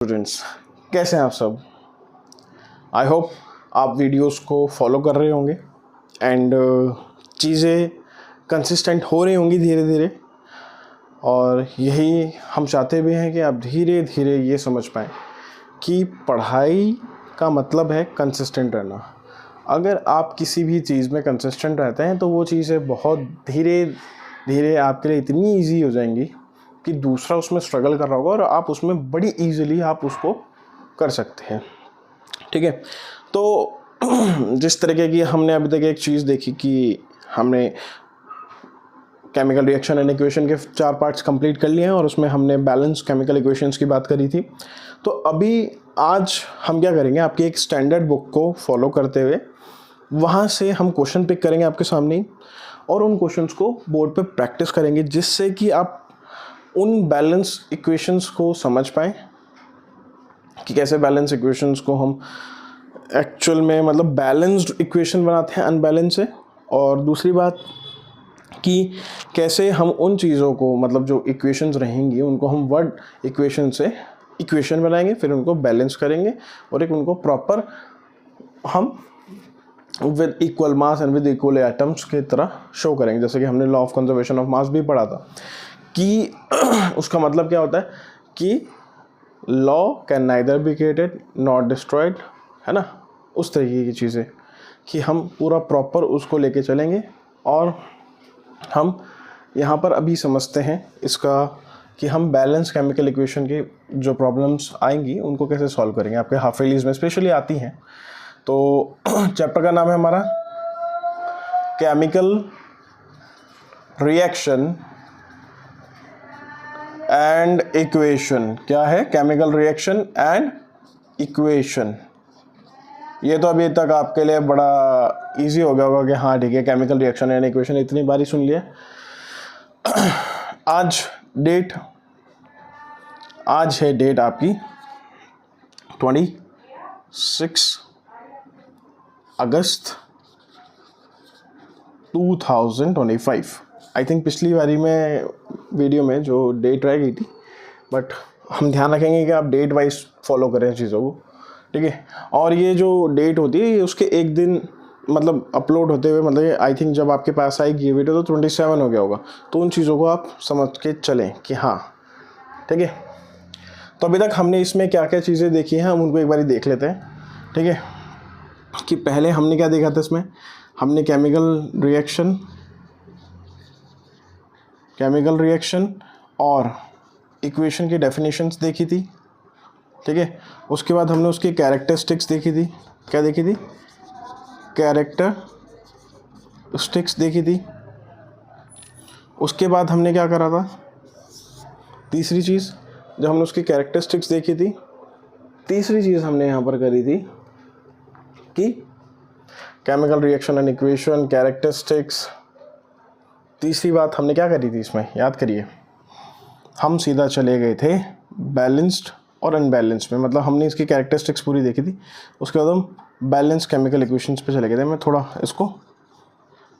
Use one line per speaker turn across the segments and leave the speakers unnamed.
Students, कैसे हैं आप सब। आई होप आप वीडियोस को फॉलो कर रहे होंगे एंड चीज़ें कंसिस्टेंट हो रही होंगी धीरे धीरे, और यही हम चाहते भी हैं कि आप धीरे धीरे ये समझ पाएँ कि पढ़ाई का मतलब है कंसिस्टेंट रहना। अगर आप किसी भी चीज़ में कंसिस्टेंट रहते हैं तो वो चीज़ें बहुत धीरे धीरे आपके लिए इतनी ईजी हो जाएंगी कि दूसरा उसमें स्ट्रगल कर रहा होगा और आप उसमें बड़ी ईजिली आप उसको कर सकते हैं। ठीक है, तो जिस तरीके की हमने अभी तक एक चीज़ देखी कि हमने केमिकल रिएक्शन एंड इक्वेशन के 4 पार्ट्स कंप्लीट कर लिए हैं और उसमें हमने बैलेंस केमिकल इक्वेशंस की बात करी थी। तो अभी आज हम क्या करेंगे, आपकी एक स्टैंडर्ड बुक को फॉलो करते हुए वहाँ से हम क्वेश्चन पिक करेंगे आपके सामने ही, और उन क्वेश्चंस को बोर्ड पे प्रैक्टिस करेंगे, जिससे कि आप उन बैलेंस इक्वेशंस को समझ पाएँ कि कैसे बैलेंस इक्वेशंस को हम एक्चुअल में मतलब बैलेंस्ड इक्वेशन बनाते हैं अनबैलेंस से, और दूसरी बात कि कैसे हम उन चीज़ों को मतलब जो इक्वेशंस रहेंगी उनको हम वर्ड इक्वेशन से इक्वेशन बनाएंगे, फिर उनको बैलेंस करेंगे और एक उनको प्रॉपर हम with equal mass and with equal atoms की तरह शो करेंगे। जैसे कि हमने law of conservation of mass भी पढ़ा था कि उसका मतलब क्या होता है कि law can neither be created not destroyed, है ना। उस तरीके की चीज़ें कि हम पूरा प्रॉपर उसको लेके चलेंगे, और हम यहाँ पर अभी समझते हैं इसका कि हम बैलेंस केमिकल इक्वेशन की जो प्रॉब्लम्स आएंगी उनको कैसे सॉल्व करेंगे। आपके हाफ ईयरलीज में स्पेशली आती हैं। तो चैप्टर का नाम है हमारा केमिकल रिएक्शन एंड इक्वेशन। क्या है? Chemical reaction and equation. ये तो अभी तक आपके लिए बड़ा इजी हो गया होगा कि हाँ ठीक है, केमिकल रिएक्शन एंड इक्वेशन इतनी बार ही सुन लिया। आज है डेट आपकी 26 अगस्त 2025। आई थिंक पिछली बारी में वीडियो में जो डेट रह गई थी, बट हम ध्यान रखेंगे कि आप डेट वाइज फॉलो करें चीज़ों को, ठीक है। और ये जो डेट होती है उसके एक दिन मतलब अपलोड होते हुए मतलब आई थिंक जब आपके पास आएगी ये वीडियो तो 27 हो गया होगा। तो उन चीज़ों को आप समझ के चलें कि हाँ ठीक है। तो अभी तक हमने इसमें क्या क्या चीज़ें देखी हैं हम उनको एक बार देख लेते हैं, ठीक है। कि पहले हमने क्या देखा था इसमें, हमने केमिकल रिएक्शन और इक्वेशन की डेफिनेशंस देखी थी, ठीक है। उसके बाद हमने उसकी कैरेक्टरिस्टिक्स देखी थी। क्या देखी थी? कैरेक्टरिस्टिक्स देखी थी। उसके बाद हमने क्या करा था? तीसरी चीज़, जब हमने उसकी कैरेक्टरिस्टिक्स देखी थी, तीसरी चीज़ हमने यहाँ पर करी थी कि chemical reaction and equation, characteristics. तीसरी बात हमने क्या करी थी इसमें, याद करिए। हम सीधा चले गए थे बैलेंस्ड और अनबैलेंस्ड में, मतलब हमने इसकी कैरेक्टरिस्टिक्स पूरी देखी थी। उसके बाद हम बैलेंस केमिकल इक्वेशंस पे चले गए थे। मैं थोड़ा इसको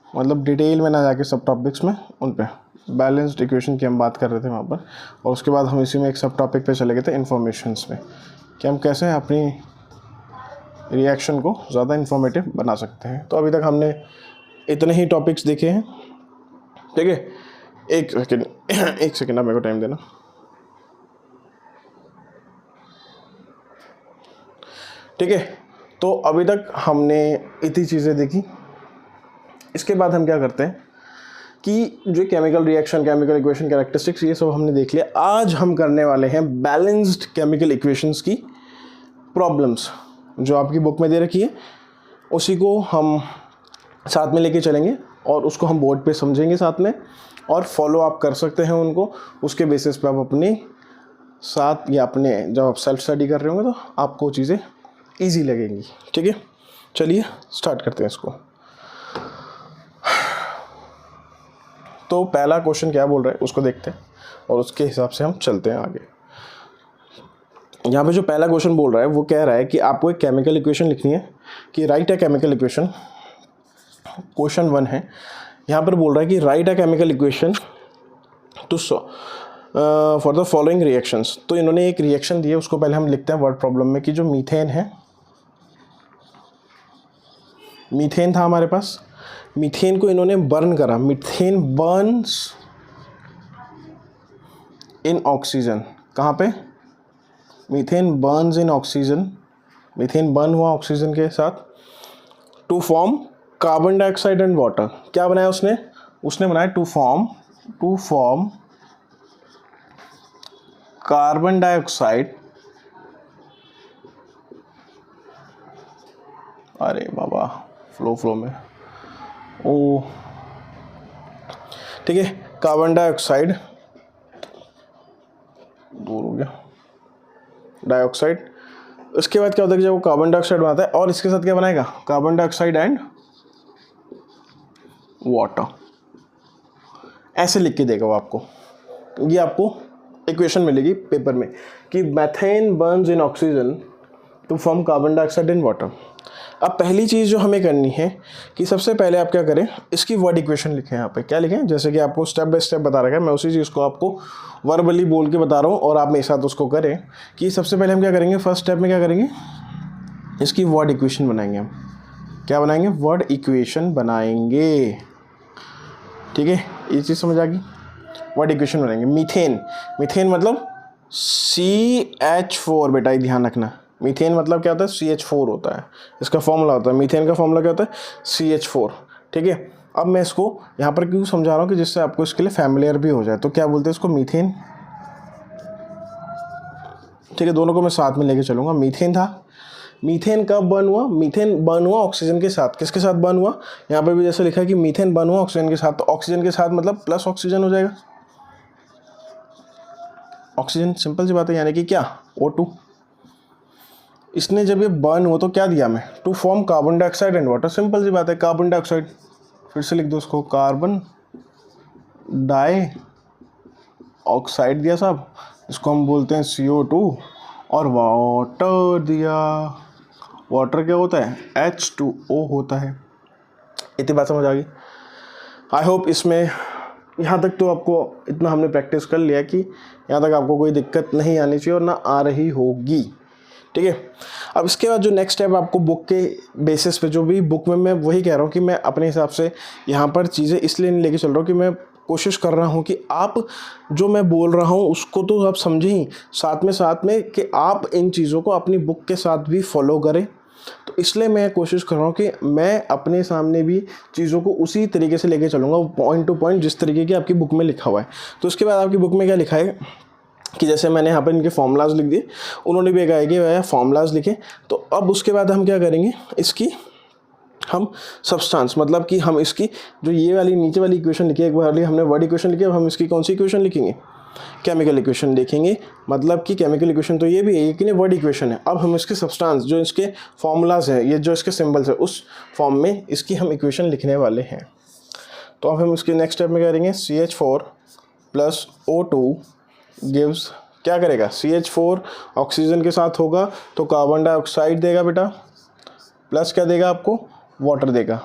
मतलब डिटेल में ना जाके सब टॉपिक्स में उन पे बैलेंस्ड इक्वेशन की हम बात कर रहे थे वहाँ पर, और उसके बाद हम इसी में एक सब टॉपिक पे चले गए थे इन्फॉर्मेशंस में, कि हम कैसे अपनी रिएक्शन को ज़्यादा इन्फॉर्मेटिव बना सकते हैं। तो अभी तक हमने इतने ही टॉपिक्स देखे हैं, ठीक है। एक सेकेंड आप मेरे को टाइम देना। ठीक है, तो अभी तक हमने इतनी चीज़ें देखी। इसके बाद हम क्या करते हैं कि जो chemical reaction, chemical equation, characteristics, ये सब हमने देख लिया। आज हम करने वाले हैं बैलेंस्ड केमिकल इक्वेशंस की प्रॉब्लम्स, जो आपकी बुक में दे रखी है उसी को हम साथ में लेके चलेंगे और उसको हम बोर्ड पे समझेंगे साथ में, और फॉलो आप कर सकते हैं उनको। उसके बेसिस पे आप अपने साथ या अपने जब आप सेल्फ स्टडी कर रहे होंगे तो आपको चीज़ें ईजी लगेंगी, ठीक है। चलिए स्टार्ट करते हैं इसको। तो पहला क्वेश्चन क्या बोल रहा है उसको देखते हैं और उसके हिसाब से हम चलते हैं आगे। यहाँ पे जो पहला क्वेश्चन बोल रहा है वो कह रहा है कि आपको एक केमिकल इक्वेशन लिखनी है कि right a chemical equation. Question 1 है, यहाँ पर बोल रहा है कि right a chemical equation two for the following reactions. तो इन्होंने एक रिएक्शन दी है, उसको पहले हम लिखते हैं वर्ड प्रॉब्लम में कि जो मीथेन है, मीथेन था हमारे पास, मीथेन को इन्होंने बर्न करा, मीथेन बर्न्स इन ऑक्सीजन। कहाँ पे? Methane burns in oxygen, methane burn हुआ ऑक्सीजन के साथ to form carbon dioxide and water. क्या बनाया उसने? उसने बनाया टू फॉर्म कार्बन डाइऑक्साइड, अरे बाबा फ्लो में ओ, ठीक है, कार्बन डाइऑक्साइड, दूर हो गया, डाइऑक्साइड। उसके बाद क्या होता है कि जब वो कार्बन डाइऑक्साइड बनाता है और इसके साथ क्या बनाएगा? कार्बन डाइऑक्साइड एंड वाटर, ऐसे लिख के देगा वो आपको। ये आपको इक्वेशन मिलेगी पेपर में कि methane burns in oxygen to form carbon dioxide in water. अब पहली चीज़ जो हमें करनी है कि सबसे पहले आप क्या करें, इसकी वर्ड इक्वेशन लिखें। यहाँ पे क्या लिखें? जैसे कि आपको स्टेप बाय स्टेप बता रखा है, मैं उसी चीज़ को आपको वर्बली बोल के बता रहा हूँ और आप मेरे साथ उसको करें कि सबसे पहले हम क्या करेंगे, फर्स्ट स्टेप में क्या करेंगे, इसकी वर्ड इक्वेशन बनाएंगे। हम क्या बनाएंगे? वर्ड इक्वेशन बनाएंगे। ठीक है, ये चीज़ समझ आ गई? वर्ड इक्वेशन बनाएंगे। मीथेन, मीथेन मतलब CH4, बेटा ये ध्यान रखना। मीथेन मतलब क्या होता है? CH4 होता है, इसका फॉर्मूला होता है। मीथेन का फॉर्मूला क्या होता है? CH4। ठीक है, अब मैं इसको यहाँ पर क्यों समझा रहा हूँ कि जिससे आपको इसके लिए फैमिलियर भी हो जाए। तो क्या बोलते हैं इसको? मीथेन। ठीक है, दोनों को मैं साथ में लेके चलूँगा। मीथेन था, मीथेन कब बर्न हुआ? मीथेन बर्न हुआ ऑक्सीजन के साथ। किसके साथ बर्न हुआ? यहाँ पर भी जैसे लिखा है कि मीथेन बर्न हुआ ऑक्सीजन के साथ, तो ऑक्सीजन के साथ मतलब प्लस ऑक्सीजन हो जाएगा, ऑक्सीजन, सिंपल सी बात है, यानी कि क्या? O2। इसने जब ये बर्न हुआ तो क्या दिया मैं? To form carbon dioxide and water, simple सी बात है, कार्बन डाइऑक्साइड। फिर से लिख दो उसको, कार्बन डाई ऑक्साइड दिया साहब, इसको हम बोलते हैं CO2, और वाटर दिया। वाटर क्या होता है? H2O होता है। इतनी बात समझ आ गई? आई होप इसमें यहाँ तक तो आपको इतना हमने प्रैक्टिस कर लिया कि यहाँ तक आपको कोई दिक्कत नहीं आनी चाहिए और ना आ रही होगी। ठीक है, अब इसके बाद जो नेक्स्ट स्टेप आपको बुक के बेसिस पे, जो भी बुक में मैं वही कह रहा हूँ कि मैं अपने हिसाब से यहाँ पर चीज़ें इसलिए नहीं लेके चल रहा हूँ कि मैं कोशिश कर रहा हूँ कि आप जो मैं बोल रहा हूँ उसको तो आप समझें ही, साथ में कि आप इन चीज़ों को अपनी बुक के साथ भी फॉलो करें। तो इसलिए मैं कोशिश कर रहा हूँ कि मैं अपने सामने भी चीज़ों को उसी तरीके से लेके चलूँगा, पॉइंट टू पॉइंट, जिस तरीके की आपकी बुक में लिखा हुआ है। तो उसके बाद आपकी बुक में क्या लिखा है कि जैसे मैंने यहाँ पर इनके फॉर्मूलाज लिख दिए, उन्होंने भी कहा कि वह फॉर्मूलाज लिखे। तो अब उसके बाद हम क्या करेंगे, इसकी हम सब्सटेंस, मतलब कि हम इसकी जो ये वाली नीचे वाली इक्वेशन लिखी है, एक बार हमने वर्ड इक्वेशन लिखी, अब हम इसकी कौन सी इक्वेशन लिखेंगे? केमिकल इक्वेशन लिखेंगे। मतलब कि केमिकल इक्वेशन तो ये भी है, लेकिन ये वर्ड इक्वेशन है। अब हम इसके सब्सटेंस, जो इसके फॉर्मूलाज हैं, ये जो इसके सिंबल्स है, उस फॉर्म में इसकी हम इक्वेशन लिखने वाले हैं। तो अब हम इसके नेक्स्ट स्टेप में करेंगे CH4 प्लस O2 गिव्स, क्या करेगा? CH4 ऑक्सीजन के साथ होगा तो कार्बन डाइऑक्साइड देगा बेटा, प्लस क्या देगा आपको? वाटर देगा।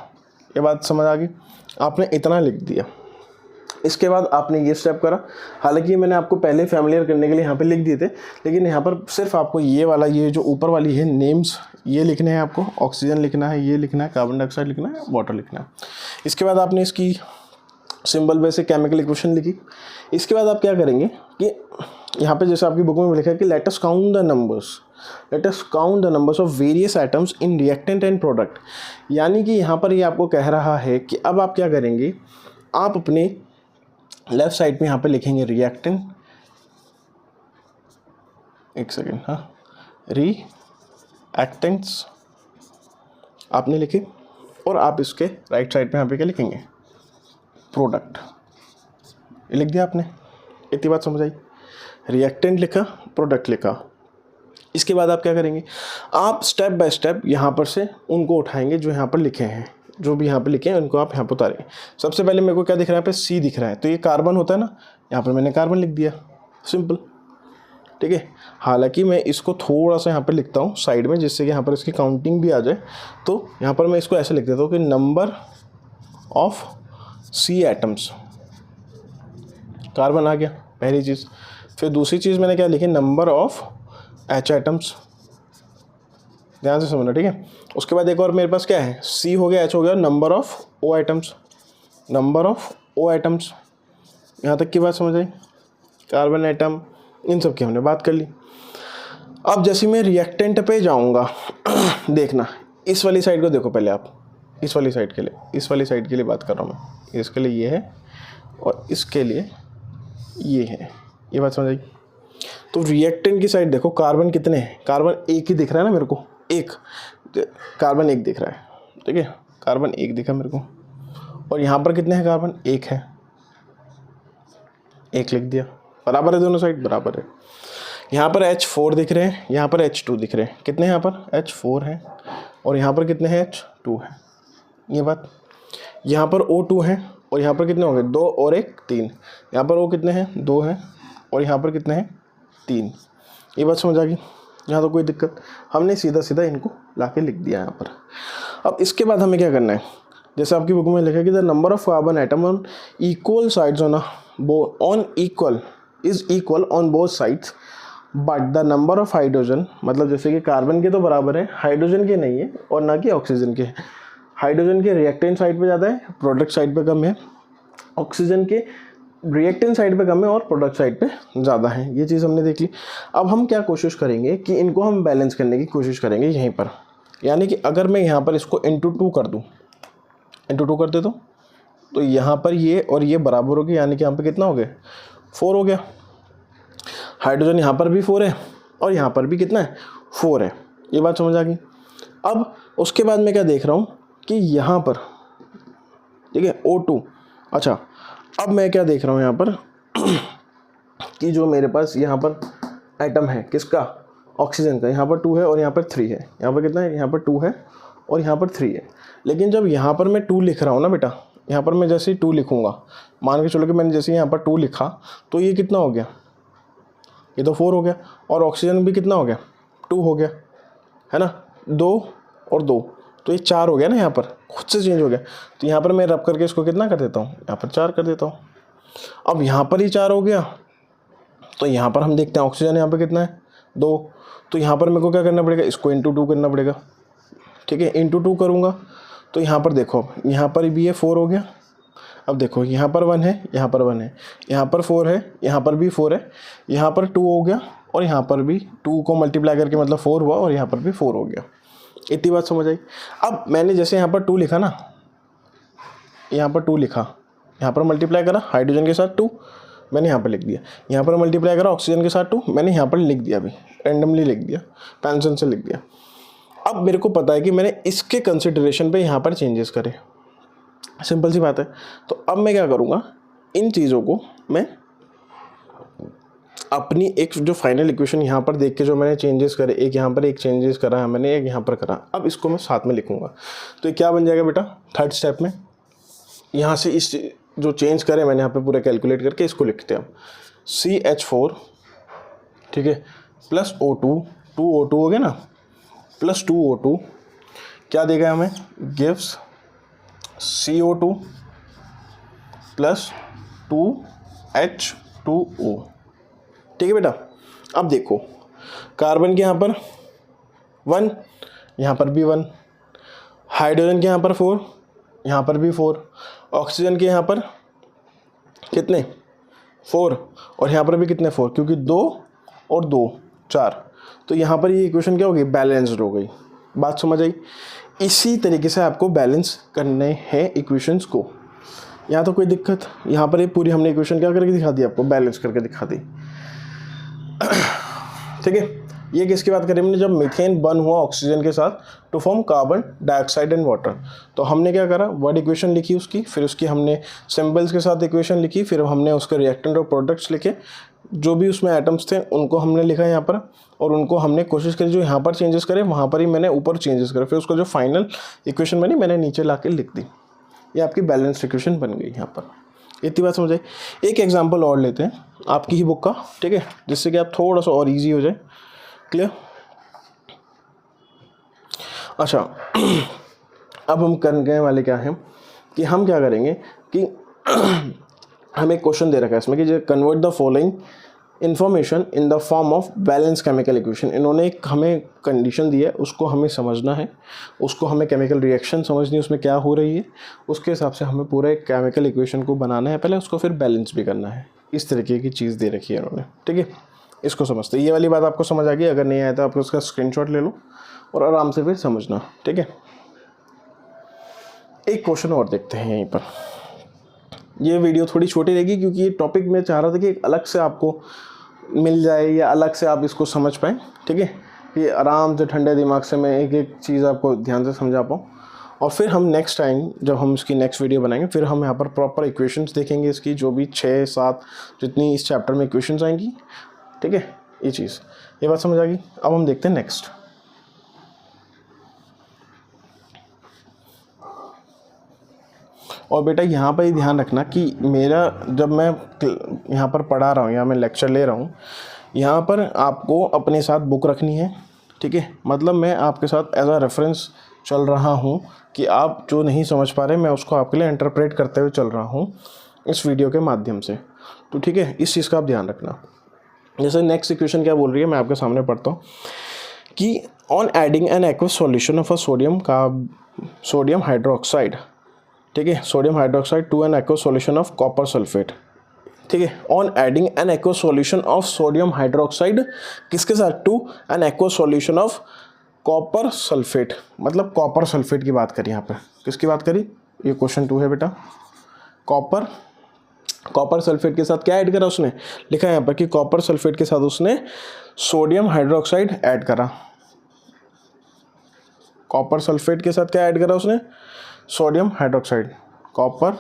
ये बात समझ आ गई? आपने इतना लिख दिया। इसके बाद आपने ये स्टेप करा, हालांकि मैंने आपको पहले फैमिलियर करने के लिए यहाँ पे लिख दिए थे, लेकिन यहाँ पर सिर्फ आपको ये वाला, ये जो ऊपर वाली है नेम्स, ये लिखने हैं आपको। ऑक्सीजन लिखना है, ये लिखना है, कार्बन डाइऑक्साइड लिखना है, वाटर लिखना है। इसके बाद आपने इसकी सिंबल पे से केमिकल इक्वेशन लिखी। इसके बाद आप क्या करेंगे कि यहाँ पे जैसे आपकी बुक में लिखा है कि let us count the numbers of various atoms in reactant and product. यानी कि यहाँ पर ये आपको कह रहा है कि अब आप क्या करेंगे, आप अपने लेफ्ट साइड में यहाँ पे लिखेंगे रिएक्टेंट, एक सेकेंड, हाँ, रिएक्टेंट्स आपने लिखे, और आप इसके राइट साइड में यहाँ पे क्या लिखेंगे? प्रोडक्ट। ये लिख दिया आपने। इतनी बात समझ आई? रिएक्टेंट लिखा, प्रोडक्ट लिखा। इसके बाद आप क्या करेंगे, आप स्टेप बाय स्टेप यहाँ पर से उनको उठाएंगे जो यहाँ पर लिखे हैं, जो भी यहाँ पे लिखे हैं उनको आप यहाँ पर उतारेंगे। सबसे पहले मेरे को क्या दिख रहा है? यहाँ पे C दिख रहा है, तो ये कार्बन होता है ना, यहाँ पर मैंने कार्बन लिख दिया, सिंपल। ठीक है, हालांकि मैं इसको थोड़ा सा यहाँ पे लिखता हूँ साइड में, जिससे कि यहाँ पर इसकी काउंटिंग भी आ जाए। तो यहाँ पर मैं इसको ऐसे लिख देता हूँ कि number of C atoms, carbon आ गया। पहली चीज़। फिर दूसरी चीज़ मैंने क्या लिखी, नंबर ऑफ H एटम्स, ध्यान से समझना, ठीक है। उसके बाद एक और मेरे पास क्या है, C हो गया, H हो गया, number of O atoms, number of O atoms. यहाँ तक की बात समझ आई, कार्बन एटम इन सब की हमने बात कर ली। अब जैसे मैं रिएक्टेंट पे जाऊँगा देखना, इस वाली साइड को देखो पहले आप, इस वाली साइड के लिए, इस वाली साइड के लिए बात कर रहा हूँ मैं, इसके लिए ये है और इसके लिए ये है, ये बात समझ आई। तो रिएक्टेंट की साइड देखो, कार्बन कितने हैं, कार्बन एक ही दिख रहा है ना मेरे को, एक, कार्बन एक दिख रहा है, ठीक है, कार्बन एक दिखा मेरे को। और यहाँ पर कितने हैं कार्बन, एक है, एक लिख दिया, बराबर है दोनों साइड, बराबर है। यहाँ पर H4 दिख रहे हैं, यहाँ पर H2 दिख रहे हैं, कितने हैं यहाँ पर, H4 है और यहाँ पर कितने हैं, H2 है, ये बात। यहाँ पर O2 है और यहाँ पर कितने हो गए, 2 और 1 3, यहाँ पर O कितने हैं, 2 हैं और यहाँ पर कितने हैं, 3, ये बात समझ आ गई। यहाँ तो कोई दिक्कत, हमने सीधा सीधा इनको ला के लिख दिया यहाँ पर। अब इसके बाद हमें क्या करना है, जैसे आपकी बुक में लिखा है कि the number of carbon atom on equal sides on equal is equal on both sides but the number of hydrogen, मतलब जैसे कि कार्बन के तो बराबर है, हाइड्रोजन के नहीं है और ना कि ऑक्सीजन के। हाइड्रोजन के रिएक्टेंट साइड पे ज़्यादा है, प्रोडक्ट साइड पे कम है, ऑक्सीजन के रिएक्टेंट साइड पे कम है और प्रोडक्ट साइड पे ज़्यादा है, ये चीज़ हमने देख ली। अब हम क्या कोशिश करेंगे कि इनको हम बैलेंस करने की कोशिश करेंगे यहीं पर, यानी कि अगर मैं यहाँ पर इसको इंटू 2 कर दूँ, इंटू 2 कर दे तो यहाँ पर ये और ये बराबर हो गया, यानी कि यहाँ पर कितना हो गया, 4 हो गया। हाइड्रोजन यहाँ पर भी 4 है और यहाँ पर भी कितना है, 4 है, ये बात समझ आ गई। अब उसके बाद मैं क्या देख रहा हूँ कि यहाँ पर, ठीक है, O2, अच्छा अब मैं क्या देख रहा हूँ यहाँ पर कि जो मेरे पास यहाँ पर एटम है किसका, ऑक्सीजन का, यहाँ पर 2 है और यहाँ पर 3 है, यहाँ पर कितना है, यहाँ पर 2 है और यहाँ पर 3 है। लेकिन जब यहाँ पर मैं 2 लिख रहा हूँ ना बेटा, यहाँ पर मैं जैसे ही 2 लिखूँगा, मान के चलो कि मैंने जैसे यहाँ पर 2 लिखा तो ये कितना हो गया, ये तो 4 हो गया और ऑक्सीजन भी कितना हो गया, 2 हो गया, है ना, 2 और 2 तो ये 4 हो गया ना, यहाँ पर खुद से चेंज हो गया। तो यहाँ पर मैं रब करके इसको कितना कर देता हूँ, यहाँ पर 4 कर देता हूँ। अब यहाँ पर ही 4 हो गया तो यहाँ पर हम देखते हैं ऑक्सीजन यहाँ पर कितना है, 2, तो यहाँ पर मेरे को क्या करना पड़ेगा, इसको इंटू 2 करना पड़ेगा, ठीक है, इंटू 2 करूँगा तो यहाँ पर देखो, यहाँ पर भी ये 4 हो गया। अब देखो यहाँ पर 1 है, यहाँ पर 1 है, यहाँ पर 4 है, यहाँ पर भी 4 है, यहाँ पर 2 हो गया और यहाँ पर भी 2 को मल्टीप्लाई करके मतलब 4 हुआ और यहाँ पर भी 4 हो गया। इतनी बात समझ आई। अब मैंने जैसे यहाँ पर 2 लिखा ना, यहाँ पर 2 लिखा, यहाँ पर मल्टीप्लाई करा हाइड्रोजन के साथ 2 मैंने यहाँ पर लिख दिया, यहाँ पर मल्टीप्लाई करा ऑक्सीजन के साथ 2 मैंने यहाँ पर लिख दिया, अभी रैंडमली लिख दिया, पेंसिल से लिख दिया। अब मेरे को पता है कि मैंने इसके कंसिडरेशन पे यहाँ पर चेंजेस करे, सिंपल सी बात है। तो अब मैं क्या करूँगा, इन चीज़ों को मैं अपनी एक जो फाइनल इक्वेशन यहाँ पर देख के जो मैंने चेंजेस करे, एक यहाँ पर एक चेंजेस करा है मैंने, एक यहाँ पर करा, अब इसको मैं साथ में लिखूँगा। तो ये क्या बन जाएगा बेटा, थर्ड स्टेप में यहाँ से इस जो चेंज करे मैंने यहाँ पे पूरा कैलकुलेट करके इसको लिखते हैं अब, CH4, ठीक है, प्लस O2, 2O2 हो गया ना, प्लस 2O2 क्या देगा हमें, गिव्स CO2 प्लस 2H2O, ठीक है बेटा। अब देखो कार्बन के यहाँ पर 1, यहाँ पर भी 1, हाइड्रोजन के यहाँ पर 4, यहाँ पर भी 4, ऑक्सीजन के यहाँ पर कितने 4 और यहाँ पर भी कितने 4, क्योंकि 2 और 2 4, तो यहाँ पर ये इक्वेशन क्या हो गई, बैलेंस्ड हो गई। बात समझ आई। इसी तरीके से आपको बैलेंस करने हैं इक्वेशंस को, यहाँ तो कोई दिक्कत, यहाँ पर ये पूरी हमने इक्वेशन क्या करके दिखा दी, आपको बैलेंस करके दिखा दी, ठीक है। ये किसकी बात करें हमने, जब मीथेन बर्न हुआ ऑक्सीजन के साथ to form carbon dioxide and water, तो हमने क्या करा, वर्ड इक्वेशन लिखी उसकी, फिर उसकी हमने सिंबल्स के साथ इक्वेशन लिखी, फिर हमने उसके रिएक्टेंट और प्रोडक्ट्स लिखे, जो भी उसमें एटम्स थे उनको हमने लिखा यहाँ पर, और उनको हमने कोशिश करी जो यहाँ पर चेंजेस करे वहाँ पर ही मैंने ऊपर चेंजेस करे, फिर उसका जो फाइनल इक्वेशन बनी मैंने नीचे ला के लिख दी। ये आपकी बैलेंस्ड इक्वेशन बन गई यहाँ पर। इतनी बात समझ आई। एक एग्जांपल और लेते हैं आपकी ही बुक का, ठीक है, जिससे कि आप थोड़ा सा और इजी हो जाए। क्लियर। अच्छा अब हम करने वाले क्या हैं कि हम क्या करेंगे कि हमें क्वेश्चन दे रखा है इसमें कि convert the following information in the form of balance chemical equation. इन्होंने एक हमें कंडीशन दी है, उसको हमें समझना है, उसको हमें केमिकल रिएक्शन समझनी है उसमें क्या हो रही है, उसके हिसाब से हमें पूरा एक केमिकल इक्वेशन को बनाना है पहले, उसको फिर बैलेंस भी करना है। इस तरीके की चीज़ दे रखी है इन्होंने, ठीक है। इसको समझते, ये वाली बात आपको समझ आ गई। अगर नहीं आया तो आप उसका स्क्रीनशॉट ले लो और आराम से फिर समझना, ठीक है। एक क्वेश्चन और देखते हैं यहीं पर। ये वीडियो थोड़ी छोटी रहेगी क्योंकि ये टॉपिक मैं चाह रहा था कि एक अलग से आपको मिल जाए या अलग से आप इसको समझ पाएँ, ठीक है। ये आराम से ठंडे दिमाग से मैं एक एक चीज़ आपको ध्यान से समझा पाऊँ। और फिर हम नेक्स्ट टाइम जब हम इसकी नेक्स्ट वीडियो बनाएंगे फिर हम यहाँ पर प्रॉपर इक्वेशंस देखेंगे इसकी, जो भी 6-7 जितनी इस चैप्टर में इक्वेशंस आएंगी, ठीक है। ये चीज़, ये बात समझ आ गई। अब हम देखते हैं नेक्स्ट। और बेटा यहाँ पर ही ध्यान रखना कि मेरा जब मैं यहाँ पर पढ़ा रहा हूँ या मैं लेक्चर ले रहा हूँ, यहाँ पर आपको अपने साथ बुक रखनी है, ठीक है। मतलब मैं आपके साथ एज अ रेफरेंस चल रहा हूँ कि आप जो नहीं समझ पा रहे मैं उसको आपके लिए इंटरप्रेट करते हुए चल रहा हूँ इस वीडियो के माध्यम से, तो ठीक है। इस चीज़ का आप ध्यान रखना। जैसे नेक्स्ट इक्वेशन क्या बोल रही है मैं आपके सामने पढ़ता हूँ कि on adding an aqueous solution of a sodium hydroxide, ठीक है, sodium hydroxide to an aqueous solution of copper sulphate, ठीक है। On adding an aqueous solution of sodium hydroxide किसके साथ, to an aqueous solution of copper sulphate, मतलब copper sulphate की बात करी यहाँ पर। किसकी बात करी, ये क्वेश्चन 2 है बेटा। कॉपर सल्फेट के साथ क्या ऐड करा उसने, लिखा है यहाँ पर कि कॉपर सल्फेट के साथ उसने सोडियम हाइड्रोक्साइड ऐड करा। कॉपर सल्फेट के साथ क्या ऐड करा उसने, सोडियम हाइड्रोक्साइड। कॉपर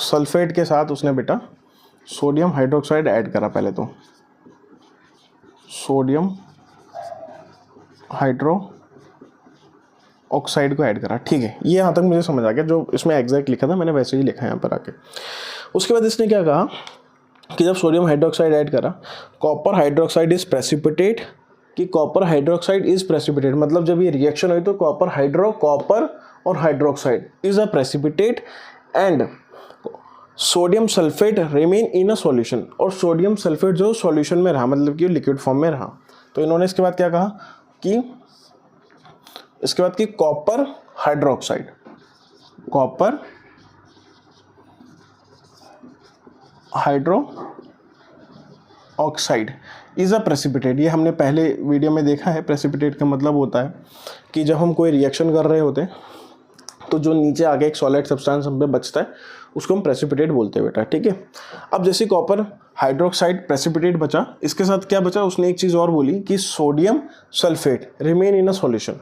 सल्फेट के साथ उसने बेटा सोडियम हाइड्रोक्साइड ऐड करा। पहले तो सोडियम हाइड्रो ऑक्साइड को ऐड करा, ठीक है। ये यहाँ तक मुझे समझ आ गया, जो इसमें एग्जैक्ट लिखा था मैंने वैसे ही लिखा है यहाँ पर आके। उसके बाद इसने क्या कहा कि जब सोडियम हाइड्रोक्साइड ऐड करा, कॉपर हाइड्रोक्साइड इज प्रेसिपिटेट, कि कॉपर हाइड्रोक्साइड इज प्रेसिपिटेट, मतलब जब ये रिएक्शन हुई तो कॉपर और hydroxide is a precipitate and sodium sulphate remain in a solution, और सोडियम सल्फेट जो सॉल्यूशन में रहा, मतलब कि लिक्विड फॉर्म में रहा। तो इन्होंने इसके बाद क्या कहा कि इसके बाद कि copper hydro oxide is a precipitate. ये हमने पहले वीडियो में देखा है। प्रेसिपिटेट का मतलब होता है कि जब हम कोई रिएक्शन कर रहे होते हैं तो जो नीचे आगे एक सॉलिड सब्सटेंस हम पे बचता है उसको हम प्रेसिपिटेट बोलते हैं बेटा, ठीक है। अब जैसे कॉपर हाइड्रोक्साइड प्रेसिपिटेट बचा, इसके साथ क्या बचा, उसने एक चीज़ और बोली कि sodium sulphate remain in a solution.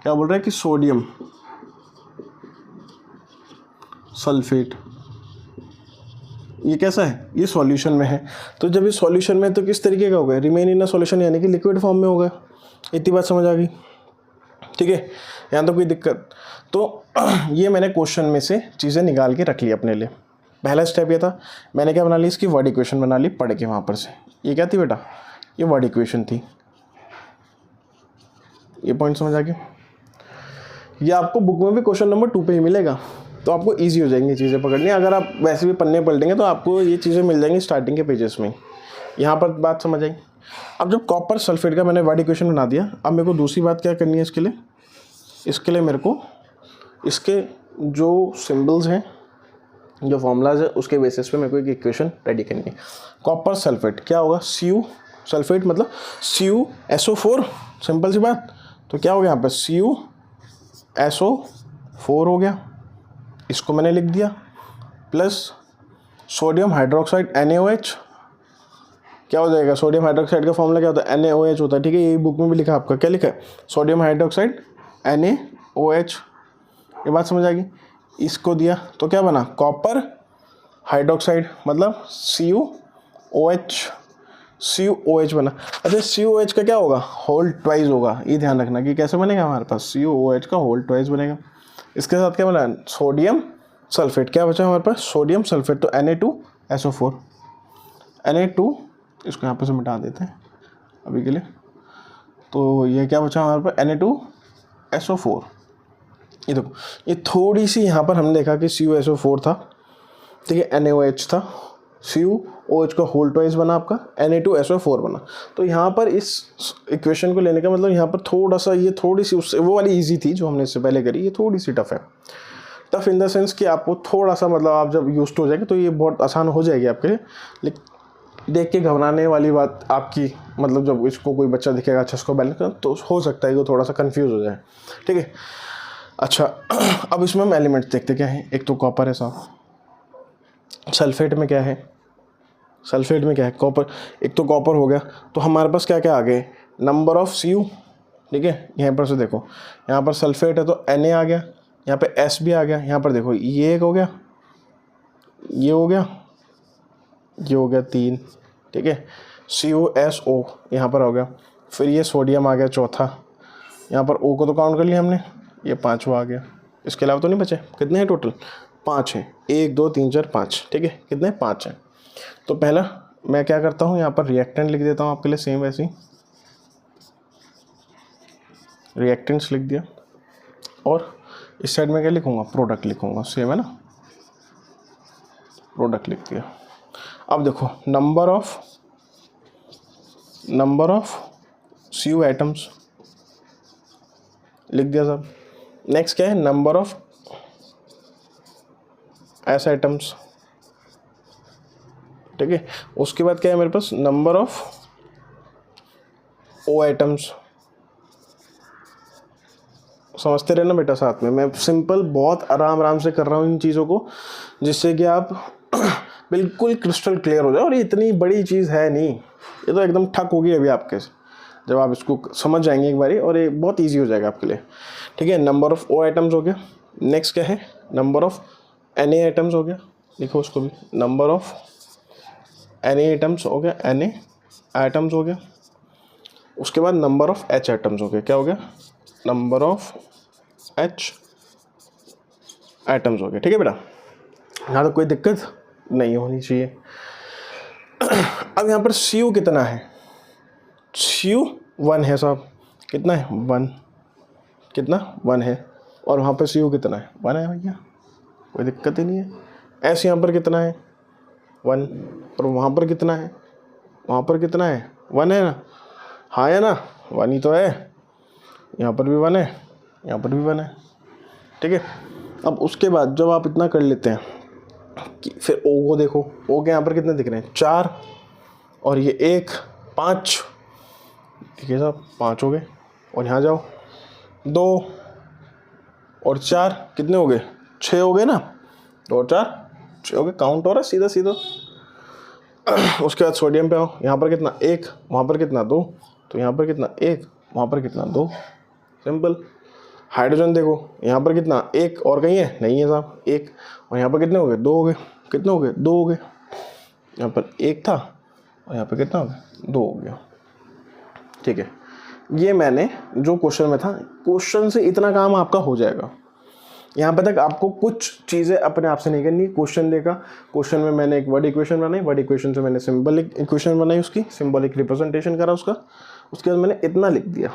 क्या बोल रहा है कि सोडियम सल्फेट ये कैसा है, ये सॉल्यूशन में है। तो जब ये सॉल्यूशन में है तो किस तरीके का होगा, रिमेन इन अ सॉल्यूशन यानी कि लिक्विड फॉर्म में होगा। इतनी बात समझ आ गई, ठीक है। यहाँ तो कोई दिक्कत, तो ये मैंने क्वेश्चन में से चीज़ें निकाल के रख ली अपने लिए। पहला स्टेप ये था, मैंने क्या बना ली, इसकी वर्ड इक्वेशन बना ली पढ़ के वहाँ पर से। ये क्या थी बेटा, ये वर्ड इक्वेशन थी। ये पॉइंट समझ आ गया। ये आपको बुक में भी क्वेश्चन नंबर 2 पे ही मिलेगा, तो आपको ईजी हो जाएंगी चीज़ें पकड़नी। अगर आप वैसे भी पन्ने पलटेंगे तो आपको ये चीज़ें मिल जाएंगी स्टार्टिंग के पेजेस में। यहाँ पर बात समझ आई। अब जब कॉपर सल्फेट का मैंने वर्ड इक्वेशन बना दिया, अब मेरे को दूसरी बात क्या करनी है इसके लिए मेरे को इसके जो सिंबल्स हैं, जो फॉर्मूलाज है, उसके बेसिस पे मेरे को एक इक्वेशन रेडी करनी है। कॉपर सल्फेट क्या होगा, Cu सल्फेट मतलब CuSO4, सिंपल सी बात। तो क्या हो गया यहाँ पर CuSO4 हो गया, इसको मैंने लिख दिया, प्लस सोडियम हाइड्रोक्साइड NaOH। क्या हो जाएगा, सोडियम हाइड्रोक्साइड का फॉर्मूला क्या होता है, NaOH होता है, ठीक है। ये बुक में भी लिखा आपका, क्या लिखा है, सोडियम हाइड्रोक्साइड NaOH। ये बात समझ आ गई। इसको दिया तो क्या बना, कॉपर हाइड्रोक्साइड मतलब CuOH बना। अच्छा, CuOH का क्या होगा, होल ट्वाइस होगा। ये ध्यान रखना कि कैसे बनेगा हमारे पास, CuOH का होल ट्वाइस बनेगा। इसके साथ क्या बना, सोडियम सल्फेट। क्या बचा हमारे पास, सोडियम सल्फेट, तो Na2SO4। Na2 इसको यहाँ पर से मिटा देते हैं अभी के लिए। तो ये क्या बचा हमारे पास, Na2SO4। ये देखो, ये थोड़ी सी यहाँ पर हमने देखा कि CuSO4 था, ठीक है, NaOH था, CuOH का होल ट्वाइस बना आपका, Na2SO4 बना। तो यहाँ पर इस इक्वेशन को लेने का मतलब यहाँ पर थोड़ा सा, ये थोड़ी सी उससे वो वाली इजी थी जो हमने इससे पहले करी, ये थोड़ी सी टफ है। टफ इन द सेंस कि आपको थोड़ा सा मतलब आप जब यूज्ड हो जाएंगे तो ये बहुत आसान हो जाएगी आपके लिए। लेकिन देख के घबराने वाली बात आपकी, मतलब जब इसको कोई बच्चा दिखेगा अच्छा इसको बैलेंस करना, तो हो सकता है कि वो थोड़ा सा कंफ्यूज हो जाए, ठीक है। अच्छा अब इसमें हम एलिमेंट्स देखते क्या है। एक तो कॉपर है साहब, सल्फेट में क्या है, सल्फेट में क्या है, कॉपर। एक तो कॉपर हो गया, तो हमारे पास क्या क्या आ गए, नंबर ऑफ Cu, ठीक है। यहाँ पर से देखो, यहाँ पर सल्फेट है तो Na आ गया, यहाँ पे S भी आ गया, यहाँ पर देखो ये एक हो गया, ये हो गया, ये हो गया 3, ठीक है। CuSO यहाँ पर हो गया, फिर ये सोडियम आ गया चौथा, यहाँ पर O को तो काउंट कर लिया हमने, ये 5वां आ गया। इसके अलावा तो नहीं बचे, कितने हैं टोटल, 5 हैं, 1 2 3 4 5, ठीक है, कितने 5 हैं। तो पहला मैं क्या करता हूँ, यहाँ पर रिएक्टेंट लिख देता हूँ आपके लिए, सेम वैसे ही रिएक्टेंट्स लिख दिया, और इस साइड में क्या लिखूँगा, प्रोडक्ट लिखूँगा, सेम है ना, प्रोडक्ट लिख दिया। अब देखो नंबर ऑफ Cu एटम्स लिख दिया साहब। नेक्स्ट क्या है, नंबर ऑफ S एटम्स, ठीक है। उसके बाद क्या है मेरे पास, नंबर ऑफ O एटम्स। समझते रहना बेटा साथ में, मैं सिंपल बहुत आराम से कर रहा हूँ इन चीज़ों को, जिससे कि आप बिल्कुल क्रिस्टल क्लियर हो जाए। और ये इतनी बड़ी चीज़ है नहीं, ये तो एकदम ठक होगी अभी आपके, जब आप इसको समझ जाएंगे एक बारी, और ये बहुत इजी हो जाएगा आपके लिए, ठीक है। नंबर ऑफ O एटम्स हो गया। नेक्स्ट क्या है, नंबर ऑफ Na एटम्स हो गया, लिखो उसको भी, नंबर ऑफ Na एटम्स हो गया, Na एटम्स हो गया। उसके बाद नंबर ऑफ H एटम्स हो गया, क्या हो गया, नंबर ऑफ H एटम्स हो गया, ठीक है बेटा। यहाँ तो कोई दिक्कत नहीं होनी चाहिए। अब यहाँ पर Cu कितना है, Cu 1 है साहब, कितना है 1, कितना 1 है, और वहाँ पर Cu कितना है 1 है भैया, कोई दिक्कत ही नहीं है। S यहाँ पर कितना है 1, और वहाँ पर कितना है, वहाँ पर कितना है 1 है ना, हाँ है ना, 1 ही तो है। यहाँ पर भी 1 है, यहाँ पर भी 1 है, ठीक है। अब उसके बाद जब आप इतना कर लेते हैं कि फिर O को देखो, O के यहाँ पर कितने दिख रहे हैं 4, और ये 1 5, ठीक है साहब 5 हो गए। और यहाँ जाओ 2 और 4 कितने हो गए, 6 हो गए ना, 2 और 4 6 हो गए, काउंट हो रहा है सीधा। उसके बाद सोडियम पे आओ, यहाँ पर कितना 1, वहाँ पर कितना 2, तो यहाँ पर कितना 1, वहाँ पर कितना 2, सिंपल। हाइड्रोजन देखो, यहाँ पर कितना 1 और कहीं है, नहीं है साहब 1, और यहाँ पर कितने हो गए 2 हो गए, कितने हो गए 2 हो गए। यहाँ पर 1 था और यहाँ पर कितना हो गया 2 हो गया, ठीक है। ये मैंने जो क्वेश्चन में था, क्वेश्चन से इतना काम आपका हो जाएगा। यहाँ पे तक आपको कुछ चीज़ें अपने आप से नहीं करनी। क्वेश्चन देखा, क्वेश्चन में मैंने एक वर्ड इक्वेशन बनाई, वर्ड इक्वेशन से मैंने सिंबलिक इक्वेशन बनाई, उसकी सिंबलिक रिप्रेजेंटेशन करा उसका, उसके बाद मैंने इतना लिख दिया।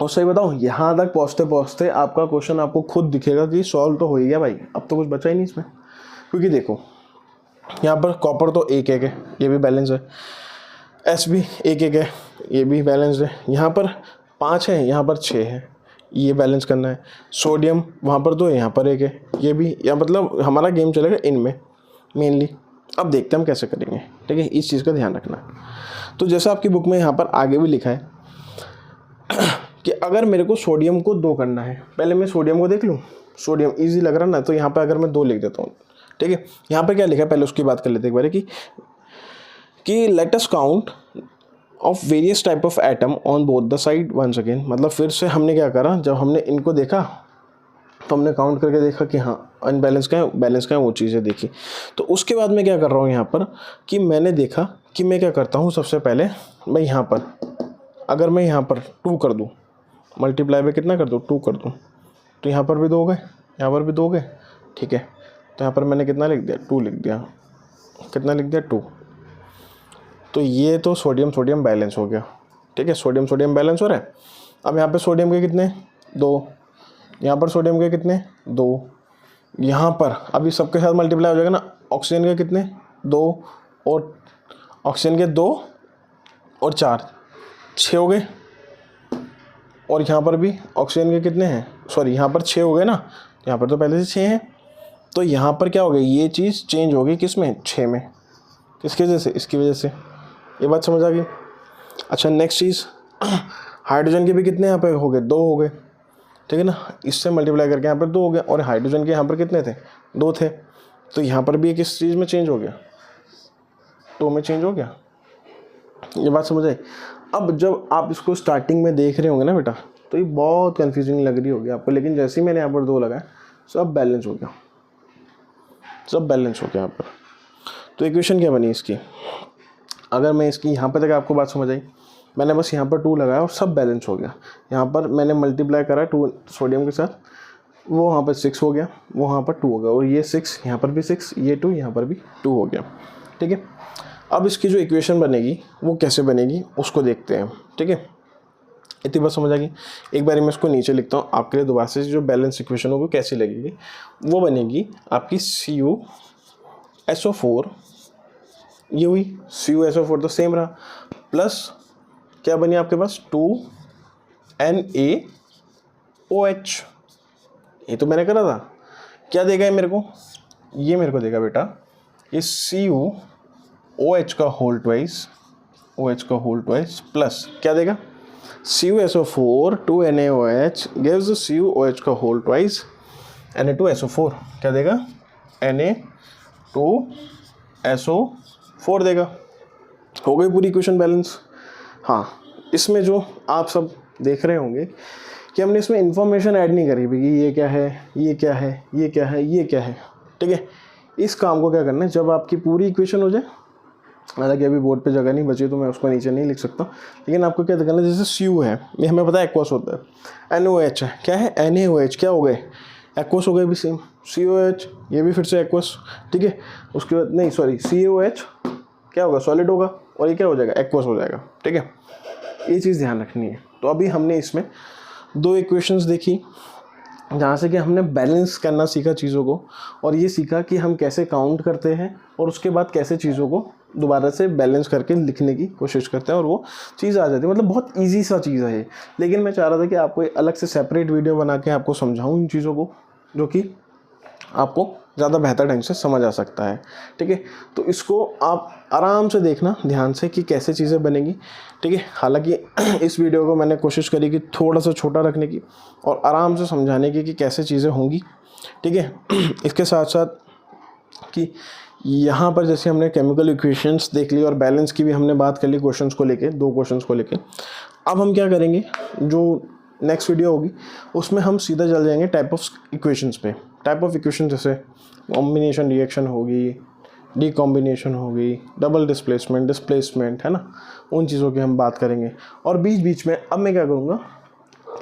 और सही बताऊँ, यहाँ तक पहुँचते पहुँचते आपका क्वेश्चन आपको खुद दिखेगा कि सॉल्व तो हो ही गया भाई, अब तो कुछ बचा ही नहीं इसमें। क्योंकि देखो यहाँ पर कॉपर तो 1 1 है, ये भी बैलेंस है, S भी 1 1 है, ये भी बैलेंस है। यहाँ पर 5 है, यहाँ पर 6 है, ये बैलेंस करना है। सोडियम वहाँ पर 2 है, यहाँ पर 1 है, ये भी, या मतलब हमारा गेम चलेगा इनमें मेनली। अब देखते हैं हम कैसे करेंगे, ठीक है, इस चीज़ का ध्यान रखना। तो जैसा आपकी बुक में यहाँ पर आगे भी लिखा है कि अगर मेरे को सोडियम को 2 करना है, पहले मैं सोडियम को देख लूँ, सोडियम ईजी लग रहा ना, तो यहाँ पर अगर मैं 2 लिख देता हूँ, ठीक है। यहाँ पर क्या लिखा है पहले उसकी बात कर लेते एक बार कि let us count of various type of atom on both the side once again. मतलब फिर से हमने क्या करा, जब हमने इनको देखा तो हमने काउंट करके देखा कि हाँ अनबैलेंस का है, बैलेंस का है, वो चीज़ें देखी। तो उसके बाद मैं क्या कर रहा हूँ यहाँ पर कि मैंने देखा कि मैं क्या करता हूँ, सबसे पहले मैं यहाँ पर अगर मैं यहाँ पर 2 कर दूँ, मल्टीप्लाई में कितना कर दूँ 2 कर दूँ, तो यहाँ पर भी 2 हो गए, यहाँ पर भी 2 हो गए, ठीक है। तो यहाँ पर मैंने कितना लिख दिया 2 लिख दिया, कितना लिख दिया 2। तो ये तो सोडियम सोडियम बैलेंस हो गया, ठीक है, सोडियम सोडियम बैलेंस हो रहा है। अब यहाँ पे सोडियम के कितने 2, यहाँ पर सोडियम के कितने 2, यहाँ पर अभी सबके साथ मल्टीप्लाई हो जाएगा ना, ऑक्सीजन के कितने 2 और ऑक्सीजन के 2 और 4 6 हो गए, और यहाँ पर भी ऑक्सीजन के कितने हैं, सॉरी यहाँ पर 6 हो गए ना, यहाँ पर तो पहले से 6 हैं, तो यहाँ पर क्या हो गया, ये चीज़ चेंज हो गई किस में 6 में, किसकी वजह से, इसकी वजह से। ये बात समझ आ गई। अच्छा नेक्स्ट चीज़, हाइड्रोजन के भी कितने यहाँ पे हो गए 2 हो गए, ठीक है ना, इससे मल्टीप्लाई करके यहाँ पर 2 हो गया, और हाइड्रोजन के यहाँ पर कितने थे 2 थे, तो यहाँ पर भी किस चीज़ में चेंज हो गया 2 में चेंज हो गया। ये बात समझ आई। अब जब आप इसको स्टार्टिंग में देख रहे होंगे ना बेटा, तो ये बहुत कन्फ्यूजिंग लग रही होगी आपको, लेकिन जैसे ही मैंने यहाँ पर 2 लगाया सब बैलेंस हो गया, सब बैलेंस हो गया यहाँ पर। तो इक्वेशन क्या बनी इसकी, अगर मैं इसकी यहाँ पर तक आपको बात समझ आई, मैंने बस यहाँ पर 2 लगाया और सब बैलेंस हो गया। यहाँ पर मैंने मल्टीप्लाई करा 2 सोडियम के साथ, वो वहाँ पर 6 हो गया, वो वहाँ पर 2 हो गया, और ये 6 यहाँ पर भी 6, ये 2 यहाँ पर भी 2 हो गया, ठीक है। अब इसकी जो इक्वेशन बनेगी वो कैसे बनेगी उसको देखते हैं, ठीक है। इतनी बात समझ आ गई। एक बार मैं इसको नीचे लिखता हूँ आपके लिए दोबारा से, जो बैलेंस इक्वेशन होगी कैसी लगेगी, वो बनेगी आपकी CuSO4, ये हुई CuSO4 तो सेम रहा, प्लस क्या बनी आपके पास 2NaOH, ये तो मैंने करा था। क्या देगा ये मेरे को, ये मेरे को देगा बेटा ये CuOH का होल ट्वाइस, OH का होल ट्वाइस, प्लस क्या देगा CuSO4 2NaOH gives CuOH का होल ट्वाइस Na2SO4, क्या देगा Na2SO4 देगा। हो गई पूरी इक्वेशन बैलेंस। हाँ, इसमें जो आप सब देख रहे होंगे कि हमने इसमें इंफॉर्मेशन ऐड नहीं करी कि ये क्या है, ये क्या है, ये क्या है, ये क्या है, ठीक है। इस काम को क्या करना है, जब आपकी पूरी इक्वेशन हो जाए, हालांकि अभी बोर्ड पे जगह नहीं बची तो मैं उसको नीचे नहीं लिख सकता, लेकिन आपको क्या करना है, जैसे Cu है ये हमें पता है एक्वस होता है, NaOH है क्या है NaOH, क्या हो गए एक्वस हो गए भी सेम, COH ये भी फिर से एक्वस, ठीक है। उसके बाद नहीं सॉरी COH क्या होगा सॉलिड होगा, और ये क्या हो जाएगा एक्वस हो जाएगा, ठीक है। ये चीज़ ध्यान रखनी है। तो अभी हमने इसमें 2 इक्वेशंस देखी जहाँ से कि हमने बैलेंस करना सीखा चीज़ों को, और ये सीखा कि हम कैसे काउंट करते हैं और उसके बाद कैसे चीज़ों को दोबारा से बैलेंस करके लिखने की कोशिश करते हैं और वो चीज़ आ जाती है। मतलब बहुत इजी सा चीज़ है ये, लेकिन मैं चाह रहा था कि आपको एक अलग से सेपरेट वीडियो बना के आपको समझाऊँ इन चीज़ों को, जो कि आपको ज़्यादा बेहतर ढंग से समझ आ सकता है, ठीक है। तो इसको आप आराम से देखना ध्यान से कि कैसे चीज़ें बनेंगी, ठीक है। हालांकि इस वीडियो को मैंने कोशिश करी कि थोड़ा सा छोटा रखने की और आराम से समझाने की कि कैसे चीज़ें होंगी, ठीक है। इसके साथ साथ कि यहाँ पर जैसे हमने केमिकल इक्वेशंस देख ली और बैलेंस की भी हमने बात कर ली क्वेश्चंस को लेके, 2 क्वेश्चंस को लेके। अब हम क्या करेंगे, जो नेक्स्ट वीडियो होगी उसमें हम सीधा चल जाएंगे टाइप ऑफ इक्वेशंस पे। टाइप ऑफ इक्वेशन जैसे कॉम्बिनेशन रिएक्शन होगी, डीकॉम्बिनेशन होगी, डबल डिस्प्लेसमेंट है ना, उन चीज़ों की हम बात करेंगे। और बीच बीच में अब मैं क्या करूँगा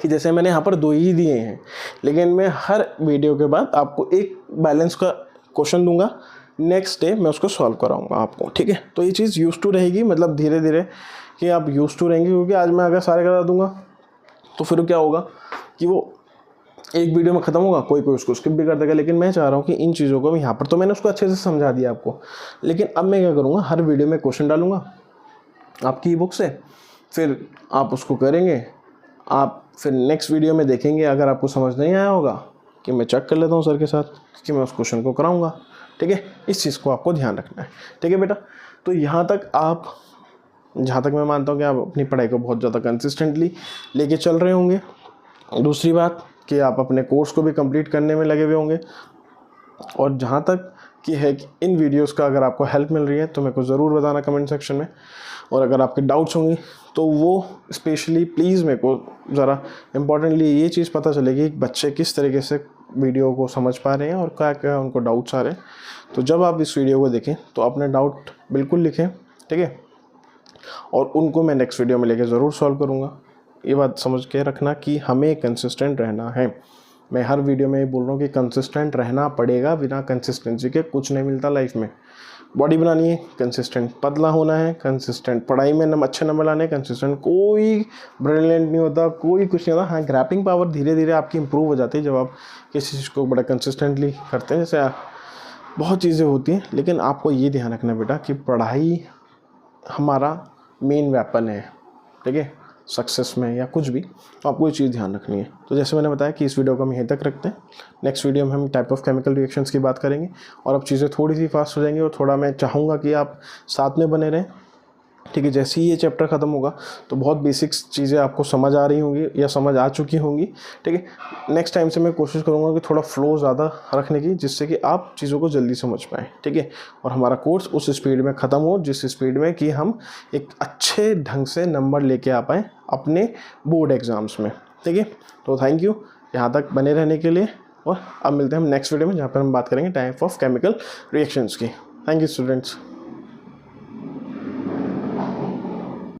कि जैसे मैंने यहाँ पर 2 ही दिए हैं, लेकिन मैं हर वीडियो के बाद आपको एक बैलेंस का क्वेश्चन दूंगा, नेक्स्ट डे मैं उसको सॉल्व कराऊंगा आपको, ठीक है। तो ये चीज़ यूज टू रहेगी, मतलब धीरे धीरे कि आप यूज टू रहेंगे, क्योंकि आज मैं अगर सारे करा दूंगा तो फिर क्या होगा कि वो एक वीडियो में ख़त्म होगा, कोई उसको स्किप भी कर देगा। लेकिन मैं चाह रहा हूँ कि इन चीज़ों को यहाँ पर तो मैंने उसको अच्छे से समझा दिया आपको, लेकिन अब मैं क्या करूँगा, हर वीडियो में क्वेश्चन डालूंगा आपकी ई बुक से, फिर आप उसको करेंगे, आप फिर नेक्स्ट वीडियो में देखेंगे। अगर आपको समझ नहीं आया होगा कि मैं चेक कर लेता हूँ सर के साथ कि मैं उस क्वेश्चन को कराऊंगा, ठीक है। इस चीज़ को आपको ध्यान रखना है, ठीक है बेटा। तो यहाँ तक आप, जहाँ तक मैं मानता हूँ कि आप अपनी पढ़ाई को बहुत ज़्यादा कंसिस्टेंटली लेके चल रहे होंगे। दूसरी बात कि आप अपने कोर्स को भी कंप्लीट करने में लगे हुए होंगे। और जहाँ तक कि है कि इन वीडियोस का अगर आपको हेल्प मिल रही है तो मेरे को ज़रूर बताना कमेंट सेक्शन में। और अगर आपके डाउट्स होंगी तो वो स्पेशली प्लीज़ मेरे को ज़रा इम्पॉर्टेंटली ये चीज़ पता चलेगी कि बच्चे किस तरीके से वीडियो को समझ पा रहे हैं और क्या क्या उनको डाउट्स आ रहे हैं। तो जब आप इस वीडियो को देखें तो अपने डाउट बिल्कुल लिखें, ठीक है, और उनको मैं नेक्स्ट वीडियो में लेके ज़रूर सॉल्व करूँगा। ये बात समझ के रखना कि हमें कंसिस्टेंट रहना है। मैं हर वीडियो में ये बोल रहा हूँ कि कंसिस्टेंट रहना पड़ेगा, बिना कंसिस्टेंसी के कुछ नहीं मिलता लाइफ में। बॉडी बनानी है, कंसिस्टेंट पतला होना है, कंसिस्टेंट पढ़ाई में अच्छे नंबर लाने, कंसिस्टेंट कोई ब्रिलियंट नहीं होता, कोई कुछ नहीं होता। हाँ, ग्रैपिंग पावर धीरे धीरे आपकी इंप्रूव हो जाती है जब आप किसी चीज़ को बड़ा कंसिस्टेंटली करते हैं। जैसे बहुत चीज़ें होती हैं, लेकिन आपको ये ध्यान रखना बेटा कि पढ़ाई हमारा मेन वेपन है, ठीक है, सक्सेस में या कुछ भी। तो आपको ये चीज़ ध्यान रखनी है। तो जैसे मैंने बताया कि इस वीडियो को हम यहीं तक रखते हैं। नेक्स्ट वीडियो में हम टाइप ऑफ केमिकल रिएक्शंस की बात करेंगे, और अब चीज़ें थोड़ी सी फास्ट हो जाएंगी, और थोड़ा मैं चाहूँगा कि आप साथ में बने रहें, ठीक है। जैसे ही ये चैप्टर ख़त्म होगा तो बहुत बेसिक्स चीज़ें आपको समझ आ रही होंगी या समझ आ चुकी होंगी, ठीक है। नेक्स्ट टाइम से मैं कोशिश करूँगा कि थोड़ा फ्लो ज़्यादा रखने की, जिससे कि आप चीज़ों को जल्दी समझ पाएँ, ठीक है, और हमारा कोर्स उस स्पीड में ख़त्म हो जिस स्पीड में कि हम एक अच्छे ढंग से नंबर लेके आ पाएँ अपने बोर्ड एग्ज़ाम्स में, ठीक है। तो थैंक यू यहाँ तक बने रहने के लिए, और अब मिलते हैं हम नेक्स्ट वीडियो में, जहाँ पर हम बात करेंगे टाइप ऑफ केमिकल रिएक्शंस की। Thank you students.